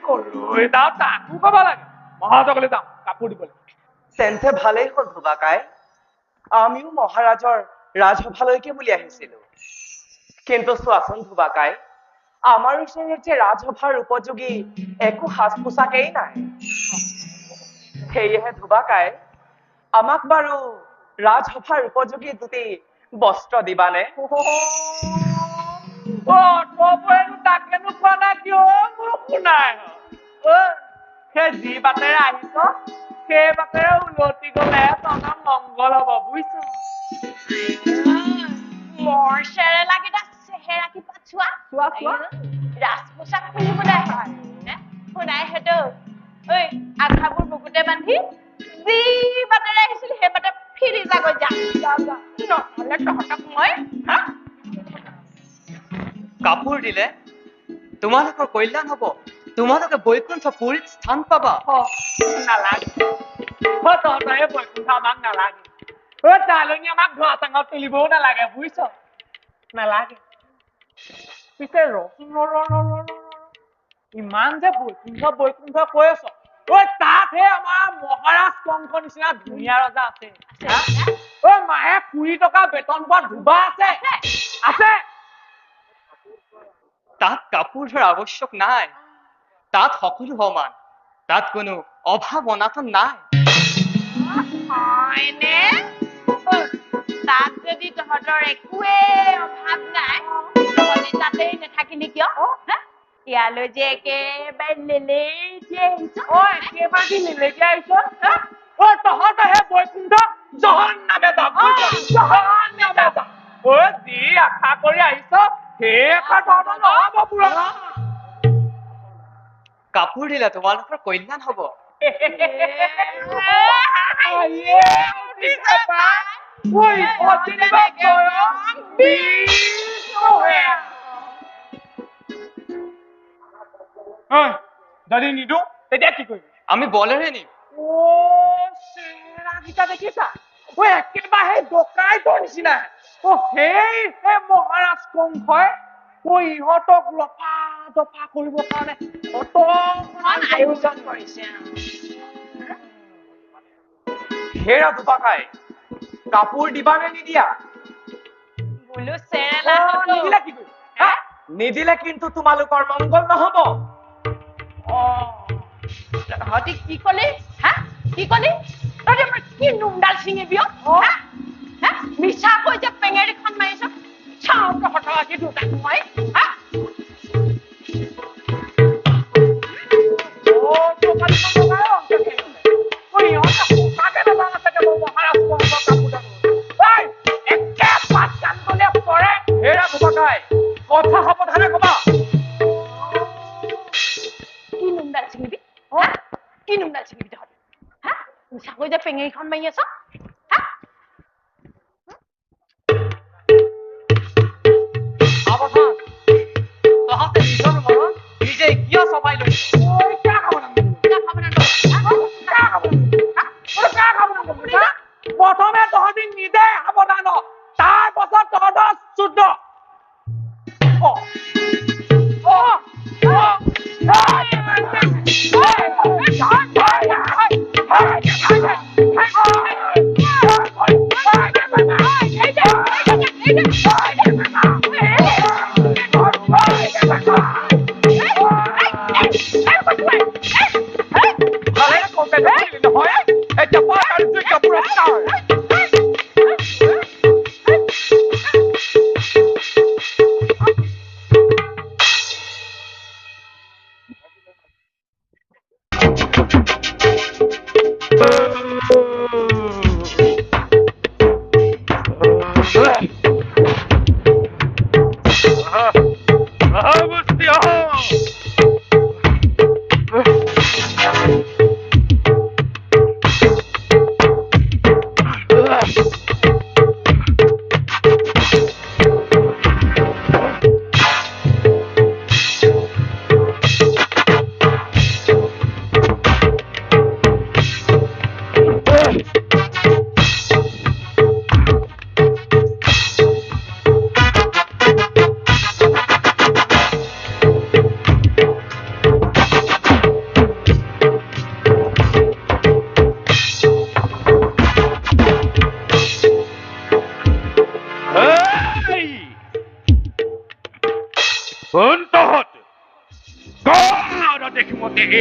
কলৈ যাওঁ তাকো কব লাগে মহাৰাজকলৈ যাওঁ কাপোৰ দিবলৈ তেন্তে ভালেই হ'ল ধুবাকাই আমিও মহাৰাজৰ ৰাজসভালৈকে বুলি আহিছিলো কিন্তু চোৱাচোন ধুবাকাই আমাৰ ওচৰত যে ৰাজসভাৰ উপযোগী একো সাজ পোছাকেই নাই সেয়েহে ধুবাকাই আমাক বাৰু ৰাজসভাৰ উপযোগী দুটি বস্ত্ৰ দিবানে তাকেনো কোৱা নাই কিয় মোৰ শুনাই সেই যি বাটেৰে আহিছ সেই বাটেৰে উলটি গলে তহঁতৰ মংগল হব বুজিছ মোৰ চেৰেলা কেইটা চেহেৰা কি পাছোৱা ৰাজ পোছাক পিন্ধিবলৈ আহে শুনাই সেইটো ঐ আধাবোৰ বুকুতে বান্ধি যি বাটেৰে আহিছিল সেই বাটে ফিৰি যাগৈ যা নহলে তহঁতক মই কাপোৰ দিলে তোমালোকৰ কল্যাণ হব তোমালোকে বৈকুণ্ঠ পুৰীত স্থান পাবা নালাগে তহঁতৰে বৈকুণ্ঠ আমাক নালাগে তালনী আমাক ধোৱা চাঙত তুলিবও নালাগে বুজিছ নালাগে পিছে ইমান যে বৈকুণ্ঠ কৈ আছ তাতহে আমাৰ মহাৰাজ কংস নিচিনা ধুনীয়া ৰজা আছে মাহে 20 টকা বেতন পোৱা ধুবা আছে তাত কাপোৰ ধোৱাৰ আৱশ্যক নাই তাত সকলো সমান তাত কোনো অভাৱ অনাটন নাই তাত যদি তহঁতৰ একোৱেই অভাৱ নাই তহঁতি তাতেই নাথাকিলি কিয় হা? ইয়ালৈ যে একেবাৰে লেলেটি আহিছ একেবাৰে কি নিলেকে আহিছ তহঁতহে বৈকুণ্ঠ জহন্নামে যাম জহন্নামে যাম যি আশা কৰি আহিছ সেই আশা তহঁতৰ নহব পূৰণ কাপোৰ দিলে তোমালোকৰ কল্যাণ হব যদি নিদো তেতিয়া কি কৰিবি আমি বলেৰে নিম চেহেৰাকেইটা দেখিছা একেবাৰে ডকাইতৰ নিচিনা সেই মহাৰাজ কংসই ইহঁতক ৰফা দফা কৰিবৰ কাৰণে অতখন আয়োজন কৰিছে হেৰা দুপাকাই কাপোৰ দিবা নে নিদিয়া বোলো চেৰেলা নিদিলে কি কৰিবি নিদিলে কিন্তু তোমালোকৰ মংগল নহব তহঁতি কি কলি হা কি কলি তহঁতি আমাৰ কি নুমডাল ছিঙিবি মিছা কৈ যে পেঙেৰিখন মাৰিছ চাওঁ তহঁতৰ আজি দুটা মই হা কথা সাৱধানে কবা কি নুমডাল ছিঙিবি কি নুমডাল ছিঙিবি তহঁতি হা মিছা কৈ যে পেঙেৰিখন মাৰি আছ হা সাৱধান তহঁতে নিজৰ মনত নিজে কিয় চপাই লৈছ প্ৰথমে তহঁতি নিজে সাৱধান তাৰ পাছত তহঁতৰ শুদ্ধ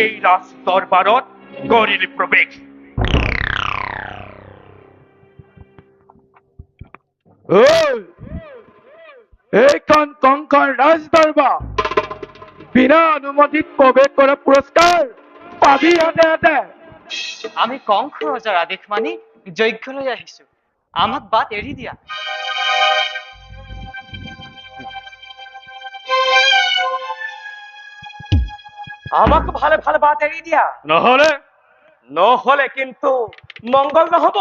এই ৰাজ দৰবাৰত কৰিলি প্ৰবেশ এইখন কংসৰ ৰাজ দৰবাৰ বিনা অনুমতিত প্ৰৱেশ কৰা পুৰস্কাৰ পাবি হাতে হাতে আমি কংস ৰজাৰ আদেশ মানি যজ্ঞলৈ আহিছো আমাক বাট এৰি দিয়া আমাকে ভালে ভালে বাত এৰি দিয়া নহলে কিন্তু মংগল নহব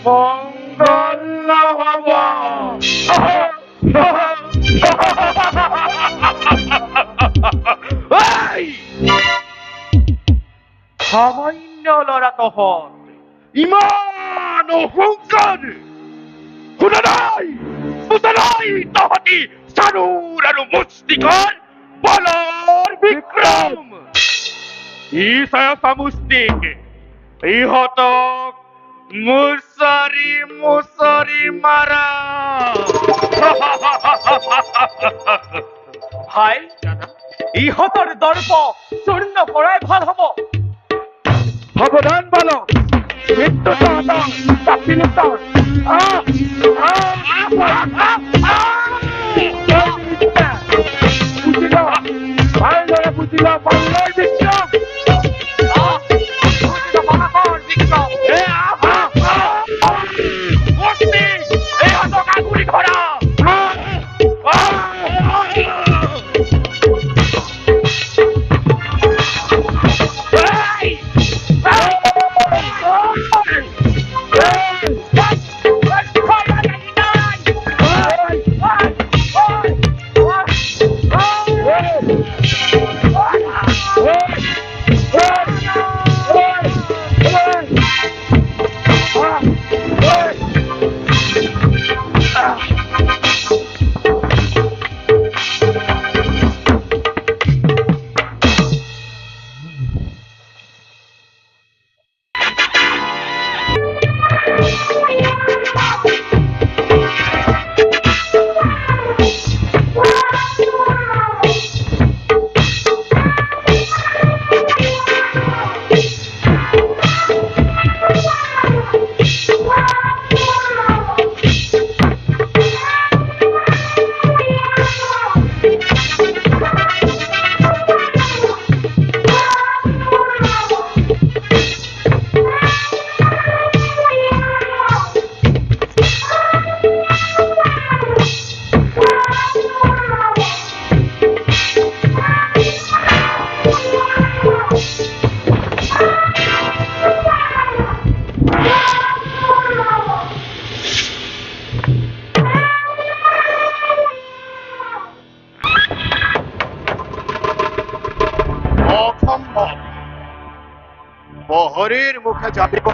মঙ্গল নহব সামান্য লৰা তহঁত ইমান অহংকাৰ শুনা নাই তহঁতি চাৰুৰ আৰু মুষ্টিকৰ বলৰ বিক্ৰম ঈশায় চামুষ্টিক ইহঁতক মুচৰি মাৰা ভাই ইহঁতৰ দৰ্প চূৰ্ণ কৰাই ভাল হব সাৱধান বালক মৃত্যু তহঁতক চাপি নোতাৰ ভালদৰে বুজিল বাংলাৰ বিক্ৰম বহৰীৰ মুখে জানিব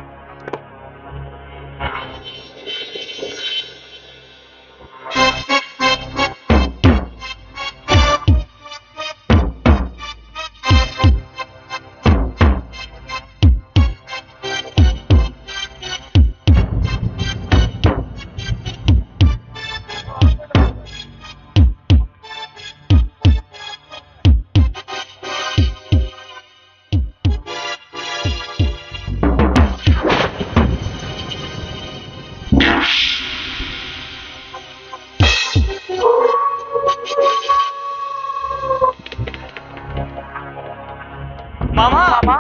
মামা মামা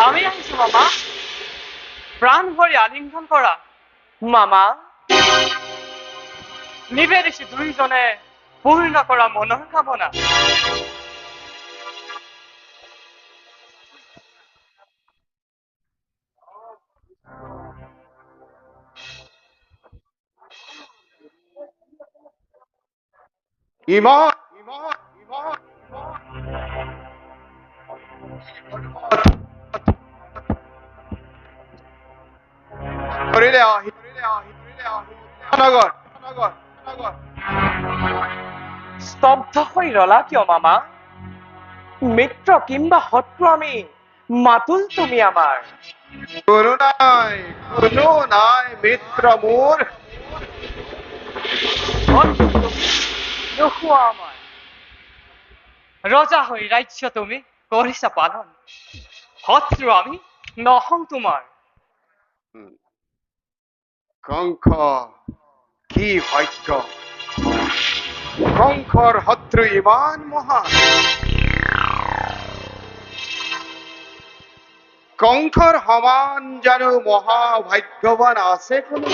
আমি আহিছো মামা প্ৰাণ ভৰি আলিংগন কৰা মামা নিবেদিছো দুইজনে পূৰ্ণ কৰা মনৰ কামনা ইমান কৰিলে আহি নগৰ স্তব্ধ হৈ ৰলা কিয় মামা মিত্ৰ কিম্বা শত্ৰু আমি মাতুল তুমি আমাৰ কোনো নাই মিত্ৰ মোৰ নোখোৱা আমাৰ ৰজা হৈ ৰাজ্য তুমি কৰিছা পালন শত্ৰু আমি নহওঁ তোমাৰ কংস কি ভাগ্য কংসৰ শত্ৰু ইমান মহান কংসৰ সমান জানো মহাভাগ্যৱান আছে কোনো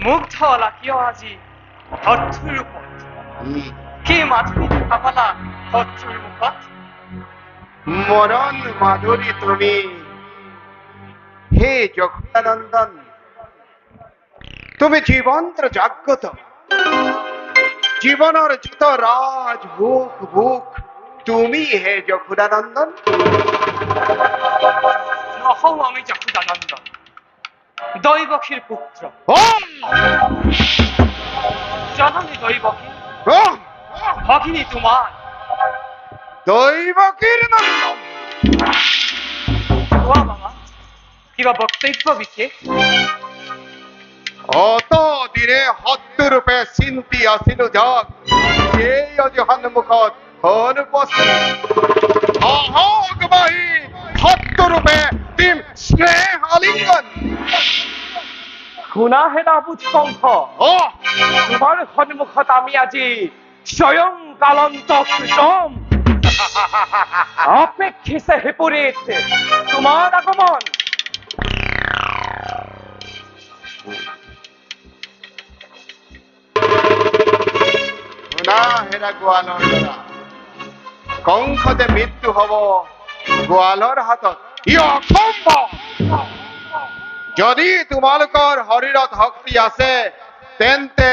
মুগ্ধ হলা কিয় আজি শত্ৰুৰ ৰূপত কি মাধুৰী দেখা পালা শত্ৰুৰ মুখত মৰণ মাধুৰী তুমি হে যশোদানন্দন তুমি জীবন্ত জাগ্ৰত জীবনেৰ যত ৰাজ ভোগ তুমি হে যশোদানন্দন নহওঁ আমি যশোদানন্দন দৈবকীৰ পুত্ৰ জননী দৈবকী ভগিনী তোমাৰ দৈবকীৰ নন্দন কোৱা মামা কিবা বক্তব্য বিশেষ অত দিনে শত্ৰু ৰূপে চিন্তি আছিলো যাক এই আজি সন্মুখত অনুপস্থিত অহংবাহী ভক্তৰূপে তিম স্নেহ আলিঙ্গন শুনা হে নাবুজ কংস তোমাৰ সন্মুখত আমি আজি স্বয়ং কালন্ত কৃতম অপেক্ষিছে হে পুৰীত তোমাৰ আগমন শুনা হেৰা গোৱালৰ ল'ৰা কংসতে মৃত্যু হব গোৱালৰ হাতত ই অসম্ভৱ যদি তোমালোকৰ শৰীৰত শক্তি আছে তেন্তে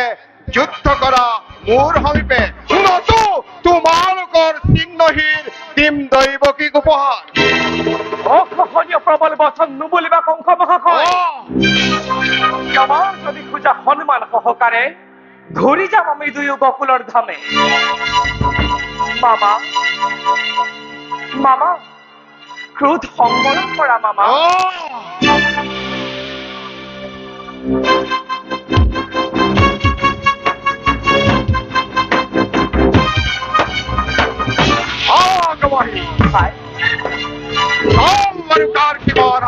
যুদ্ধ কৰা মোৰ সমীপে নতু তোমালোকৰ চিহ্নহীন দিম দৈৱকীক উপহাৰ অসহনীয় প্ৰবল বচন নুবুলিবা কংস মহাশয় আমাৰ যদি খোজা সন্মান সহকাৰে ঘূৰি যাম আমি দুয়ো বকুলৰ ধামে মামা মামা ক্ৰোধ সংবৰণ কৰা মামা আগবাঢ়ি ভাই মৰুকাৰ কিমান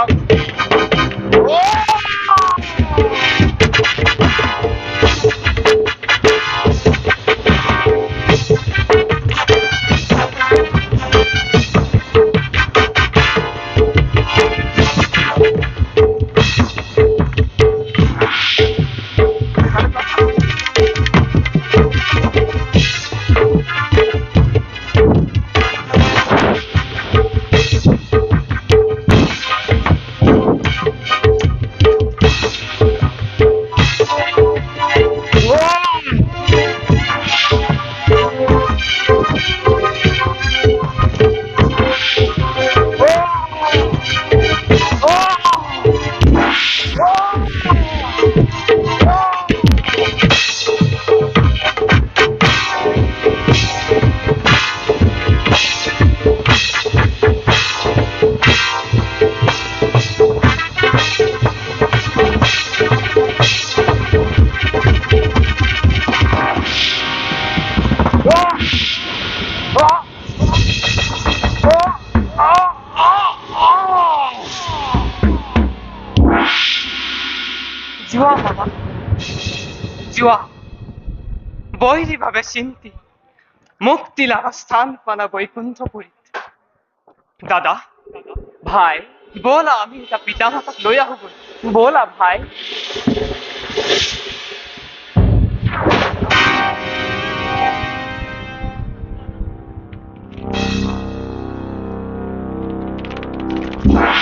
যোৱা মামা যোৱা বৈৰী ভাৱে চিন্তি মুক্তি লাভা স্থান পালা বৈকুণ্ঠপুৰীত দাদা ভাই ব'লা আমি এটা পিতা মাতাক লৈ আহোগৈ ব'লা ভাই Ah!